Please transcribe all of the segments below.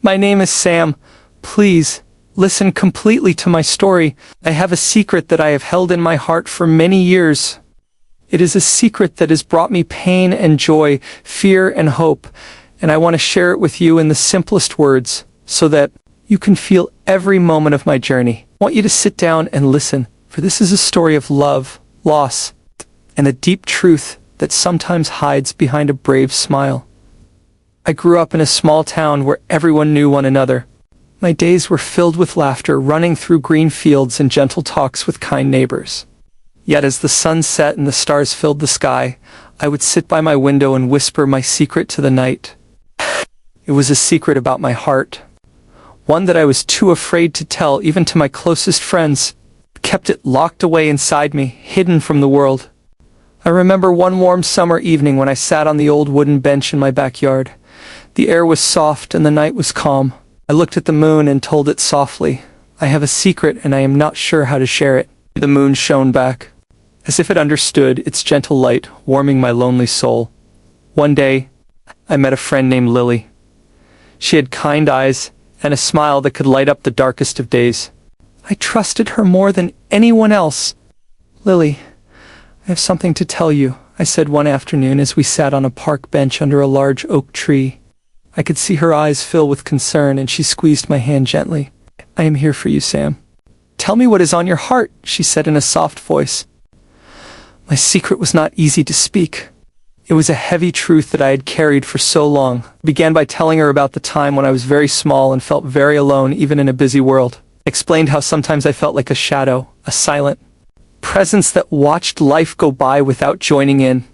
My name is Sam. Please, listen completely to my story. I have a secret that I have held in my heart for many years. It is a secret that has brought me pain and joy, fear and hope, and I want to share it with you in the simplest words, so that you can feel every moment of my journey. I want you to sit down and listen, for this is a story of love, loss, and a deep truth that sometimes hides behind a brave smile. I grew up in a small town where everyone knew one another. My days were filled with laughter, running through green fields and gentle talks with kind neighbors. Yet as the sun set and the stars filled the sky, I would sit by my window and whisper my secret to the night. It was a secret about my heart, one that I was too afraid to tell even to my closest friends, kept it locked away inside me, hidden from the world. I remember one warm summer evening when I sat on the old wooden bench in my backyard. The air was soft and the night was calm. I looked at the moon and told it softly, "I have a secret and I am not sure how to share it." The moon shone back, as if it understood, its gentle light warming my lonely soul. One day, I met a friend named Lily. She had kind eyes and a smile that could light up the darkest of days. I trusted her more than anyone else. "Lily, I have something to tell you," I said one afternoon as we sat on a park bench under a large oak tree. I could see her eyes fill with concern and she squeezed my hand gently. "I am here for you, Sam." "Tell me what is on your heart," she said in a soft voice. My secret was not easy to speak. It was a heavy truth that I had carried for so long. I began by telling her about the time when I was very small and felt very alone even in a busy world. I explained how sometimes I felt like a shadow, a silent presence that watched life go by without joining in.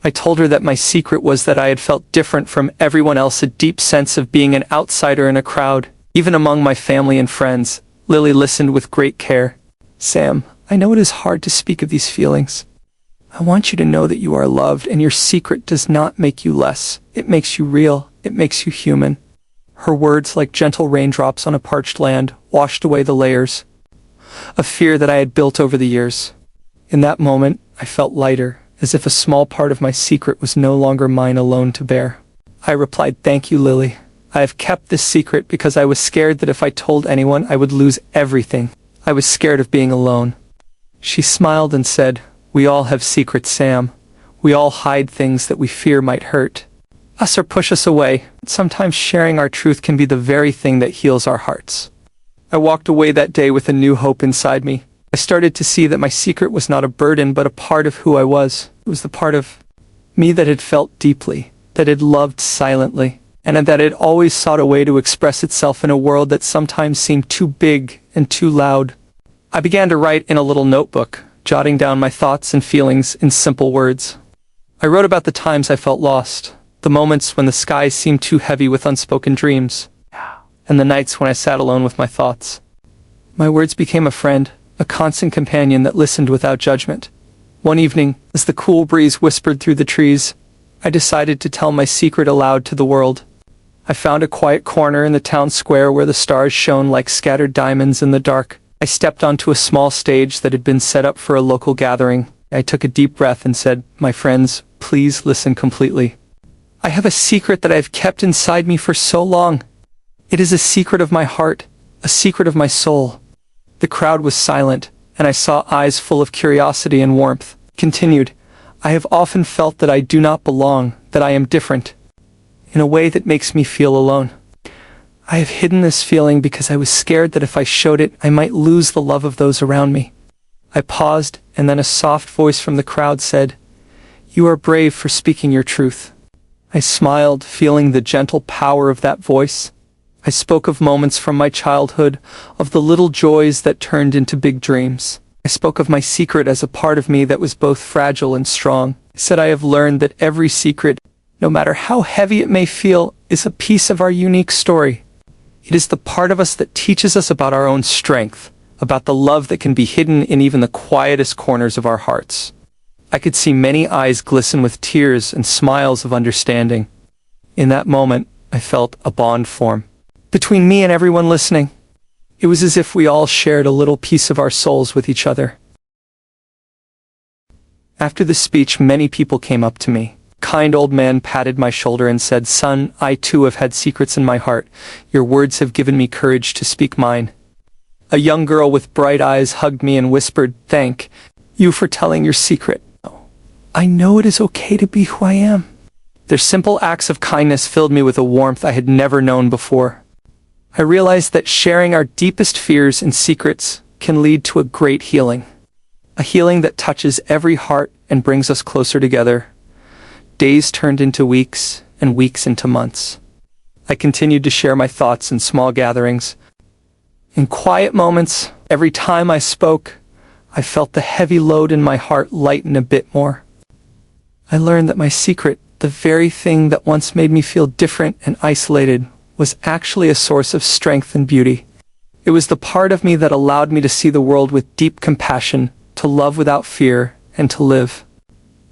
I told her that my secret was that I had felt different from everyone else, a deep sense of being an outsider in a crowd, even among my family and friends. Lily listened with great care. "Sam, I know it is hard to speak of these feelings. I want you to know that you are loved and your secret does not make you less. It makes you real. It makes you human." Her words, like gentle raindrops on a parched land, washed away the layers of fear that I had built over the years. In that moment, I felt lighter, as if a small part of my secret was no longer mine alone to bear. I replied, "Thank you, Lily. I have kept this secret because I was scared that if I told anyone, I would lose everything. I was scared of being alone." She smiled and said, "We all have secrets, Sam. We all hide things that we fear might hurt us or push us away. Sometimes sharing our truth can be the very thing that heals our hearts." I walked away that day with a new hope inside me. I started to see that my secret was not a burden but a part of who I was. It was the part of me that had felt deeply, that had loved silently, and that had always sought a way to express itself in a world that sometimes seemed too big and too loud. I began to write in a little notebook, jotting down my thoughts and feelings in simple words. I wrote about the times I felt lost, the moments when the sky seemed too heavy with unspoken dreams, and the nights when I sat alone with my thoughts. My words became a friend, a constant companion that listened without judgment. One evening, as the cool breeze whispered through the trees, I decided to tell my secret aloud to the world. I found a quiet corner in the town square where the stars shone like scattered diamonds in the dark. I stepped onto a small stage that had been set up for a local gathering. I took a deep breath and said, "My friends, please listen completely. I have a secret that I have kept inside me for so long. It is a secret of my heart, a secret of my soul." The crowd was silent, and I saw eyes full of curiosity and warmth. Continued, "I have often felt that I do not belong, that I am different, in a way that makes me feel alone. I have hidden this feeling because I was scared that if I showed it, I might lose the love of those around me." I paused, and then a soft voice from the crowd said, "You are brave for speaking your truth." I smiled, feeling the gentle power of that voice. I spoke of moments from my childhood, of the little joys that turned into big dreams. I spoke of my secret as a part of me that was both fragile and strong. I said, "I have learned that every secret, no matter how heavy it may feel, is a piece of our unique story. It is the part of us that teaches us about our own strength, about the love that can be hidden in even the quietest corners of our hearts." I could see many eyes glisten with tears and smiles of understanding. In that moment, I felt a bond form between me and everyone listening. It was as if we all shared a little piece of our souls with each other. After the speech, many people came up to me, kind old man patted my shoulder and said, "Son, I too have had secrets in my heart. Your words have given me courage to speak mine." A young girl with bright eyes hugged me and whispered, "Thank you for telling your secret. I know it is okay to be who I am." Their simple acts of kindness filled me with a warmth I had never known before. I realized that sharing our deepest fears and secrets can lead to a great healing. A healing that touches every heart and brings us closer together. Days turned into weeks, and weeks into months. I continued to share my thoughts in small gatherings. In quiet moments, every time I spoke, I felt the heavy load in my heart lighten a bit more. I learned that my secret, the very thing that once made me feel different and isolated, was actually a source of strength and beauty. It was the part of me that allowed me to see the world with deep compassion, to love without fear, and to live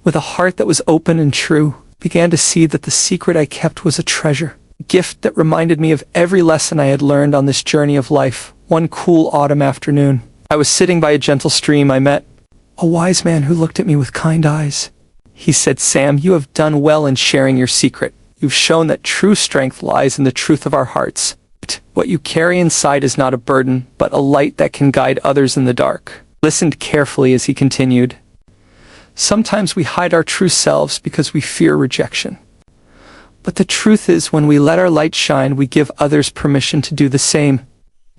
with a heart that was open and true. Began to see that the secret I kept was a treasure, a gift that reminded me of every lesson I had learned on this journey of life. One cool autumn afternoon, I was sitting by a gentle stream. I met a wise man who looked at me with kind eyes. He said, "Sam, you have done well in sharing your secret. You've shown that true strength lies in the truth of our hearts. What you carry inside is not a burden, but a light that can guide others in the dark." Listened carefully as he continued. "Sometimes we hide our true selves because we fear rejection. But the truth is, when we let our light shine, we give others permission to do the same.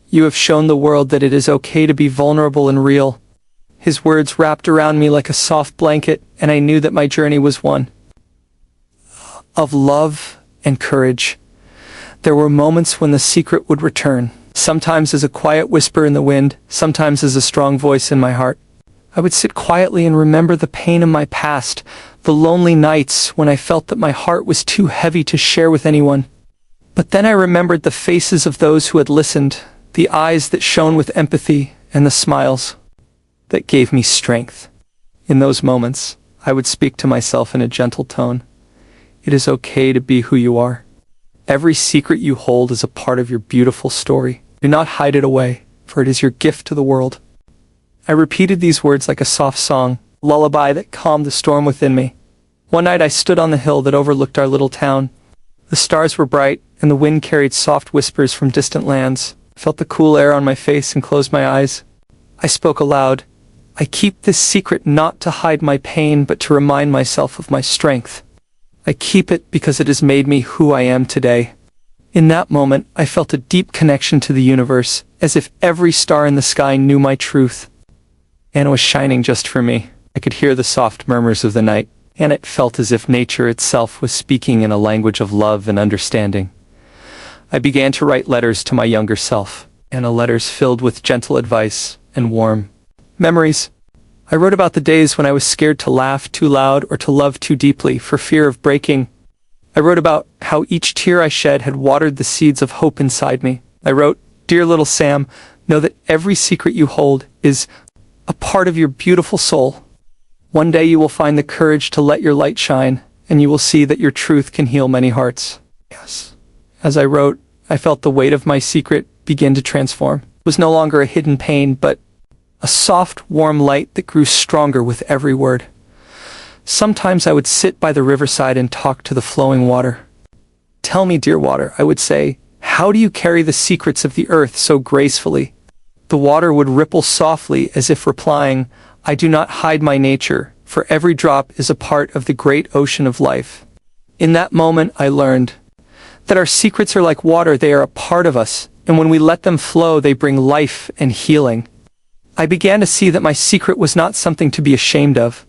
You have shown the world that it is okay to be vulnerable and real." His words wrapped around me like a soft blanket, and I knew that my journey was one of love and courage. There were moments when the secret would return, sometimes as a quiet whisper in the wind, sometimes as a strong voice in my heart. I would sit quietly and remember the pain of my past, the lonely nights when I felt that my heart was too heavy to share with anyone. But then I remembered the faces of those who had listened, the eyes that shone with empathy, and the smiles that gave me strength. In those moments, I would speak to myself in a gentle tone. It is okay to be who you are. Every secret you hold is a part of your beautiful story. Do not hide it away, for it is your gift to the world. I repeated these words like a soft song, a lullaby that calmed the storm within me. One night I stood on the hill that overlooked our little town. The stars were bright, and the wind carried soft whispers from distant lands. I felt the cool air on my face and closed my eyes. I spoke aloud. "I keep this secret not to hide my pain, but to remind myself of my strength. I keep it because it has made me who I am today." In that moment, I felt a deep connection to the universe, as if every star in the sky knew my truth. And it was shining just for me. I could hear the soft murmurs of the night, and it felt as if nature itself was speaking in a language of love and understanding. I began to write letters to my younger self, and letters filled with gentle advice and warm memories. I wrote about the days when I was scared to laugh too loud or to love too deeply for fear of breaking. I wrote about how each tear I shed had watered the seeds of hope inside me. I wrote, "Dear little Sam, know that every secret you hold is a part of your beautiful soul. One day you will find the courage to let your light shine, and you will see that your truth can heal many hearts." Yes. As I wrote, I felt the weight of my secret begin to transform. It was no longer a hidden pain, but a soft, warm light that grew stronger with every word. Sometimes I would sit by the riverside and talk to the flowing water. "Tell me, dear water," I would say, "how do you carry the secrets of the earth so gracefully?" The water would ripple softly as if replying, "I do not hide my nature, for every drop is a part of the great ocean of life." In that moment, I learned that our secrets are like water. They are a part of us, and when we let them flow, they bring life and healing. I began to see that my secret was not something to be ashamed of,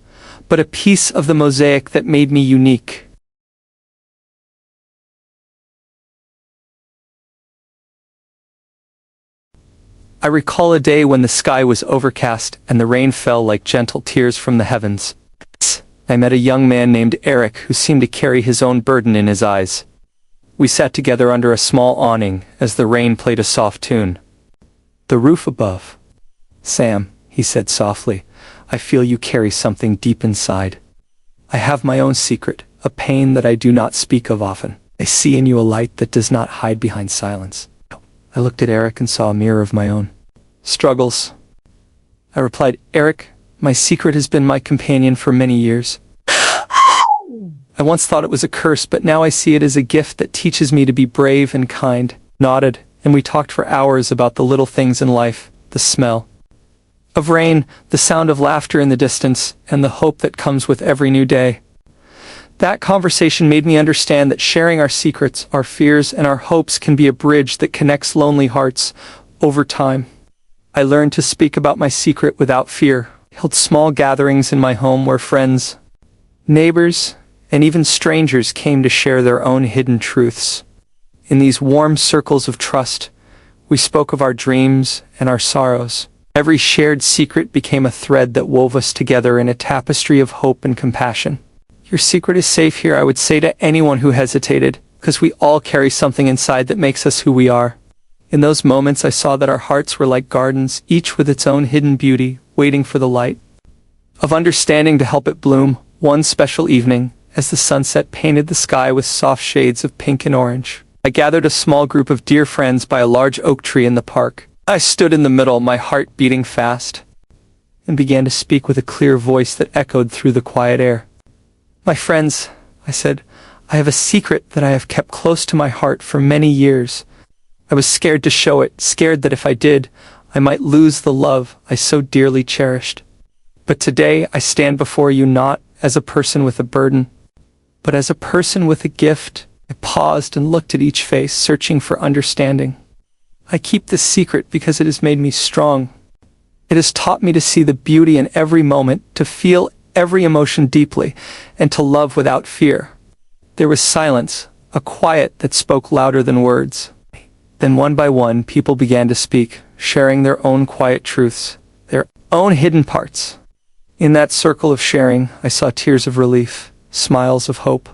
but a piece of the mosaic that made me unique. I recall a day when the sky was overcast and the rain fell like gentle tears from the heavens. I met a young man named Eric who seemed to carry his own burden in his eyes. We sat together under a small awning as the rain played a soft tune. "The roof above." "Sam," he said softly, "I feel you carry something deep inside. I have my own secret, a pain that I do not speak of often. I see in you a light that does not hide behind silence." I looked at Eric and saw a mirror of my own struggles. I replied, "Eric, my secret has been my companion for many years. I once thought it was a curse, but now I see it as a gift that teaches me to be brave and kind. Nodded, and we talked for hours about the little things in life, the smell of rain, the sound of laughter in the distance, and the hope that comes with every new day. That conversation made me understand that sharing our secrets, our fears, and our hopes can be a bridge that connects lonely hearts over time. I learned to speak about my secret without fear, held small gatherings in my home where friends, neighbors, and even strangers came to share their own hidden truths. In these warm circles of trust, we spoke of our dreams and our sorrows. Every shared secret became a thread that wove us together in a tapestry of hope and compassion. Your secret is safe here, I would say to anyone who hesitated, because we all carry something inside that makes us who we are. In those moments, I saw that our hearts were like gardens, each with its own hidden beauty, waiting for the light of understanding to help it bloom. One special evening, as the sunset painted the sky with soft shades of pink and orange, I gathered a small group of dear friends by a large oak tree in the park. I stood in the middle, my heart beating fast, and began to speak with a clear voice that echoed through the quiet air. My friends, I said, I have a secret that I have kept close to my heart for many years. I was scared to show it, scared that if I did, I might lose the love I so dearly cherished. But today I stand before you not as a person with a burden, but as a person with a gift. I paused and looked at each face, searching for understanding. I keep this secret because it has made me strong. It has taught me to see the beauty in every moment, to feel every emotion deeply, and to love without fear. There was silence, a quiet that spoke louder than words. Then one by one, people began to speak, sharing their own quiet truths, their own hidden parts. In that circle of sharing, I saw tears of relief, smiles of hope,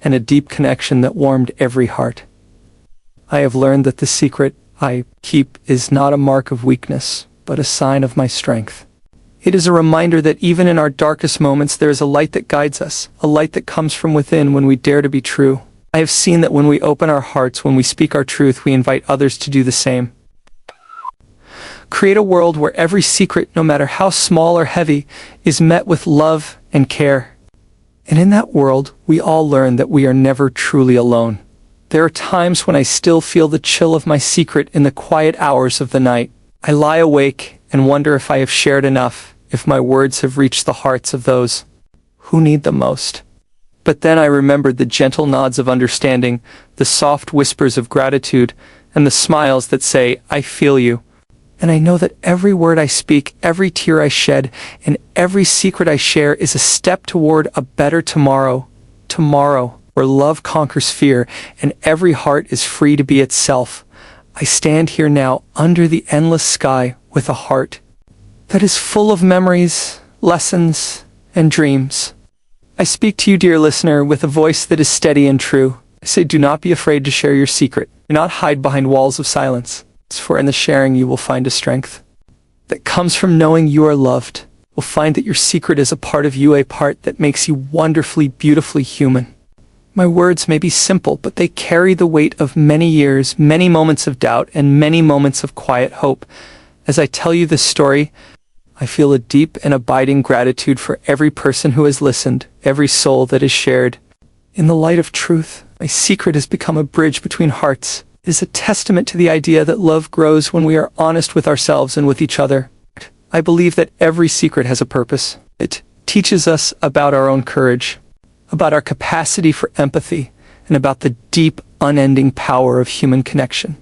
and a deep connection that warmed every heart. I have learned that the secret I keep is not a mark of weakness, but a sign of my strength. It is a reminder that even in our darkest moments there is a light that guides us, a light that comes from within when we dare to be true. I have seen that when we open our hearts, when we speak our truth, we invite others to do the same. Create a world where every secret, no matter how small or heavy, is met with love and care. And in that world, we all learn that we are never truly alone. There are times when I still feel the chill of my secret in the quiet hours of the night. I lie awake and wonder if I have shared enough, if my words have reached the hearts of those who need them most. But then I remembered the gentle nods of understanding, the soft whispers of gratitude, and the smiles that say, I feel you. And I know that every word I speak, every tear I shed, and every secret I share is a step toward a better tomorrow. Tomorrow, where love conquers fear, and every heart is free to be itself. I stand here now under the endless sky with a heart that is full of memories, lessons, and dreams. I speak to you, dear listener, with a voice that is steady and true. I say, do not be afraid to share your secret. Do not hide behind walls of silence. For in the sharing you will find a strength that comes from knowing you are loved. You will find that your secret is a part of you, a part that makes you wonderfully, beautifully human. My words may be simple, but they carry the weight of many years, many moments of doubt, and many moments of quiet hope. As I tell you this story, I feel a deep and abiding gratitude for every person who has listened, every soul that is shared. In the light of truth, my secret has become a bridge between hearts. It is a testament to the idea that love grows when we are honest with ourselves and with each other. I believe that every secret has a purpose. It teaches us about our own courage, about our capacity for empathy, and about the deep, unending power of human connection.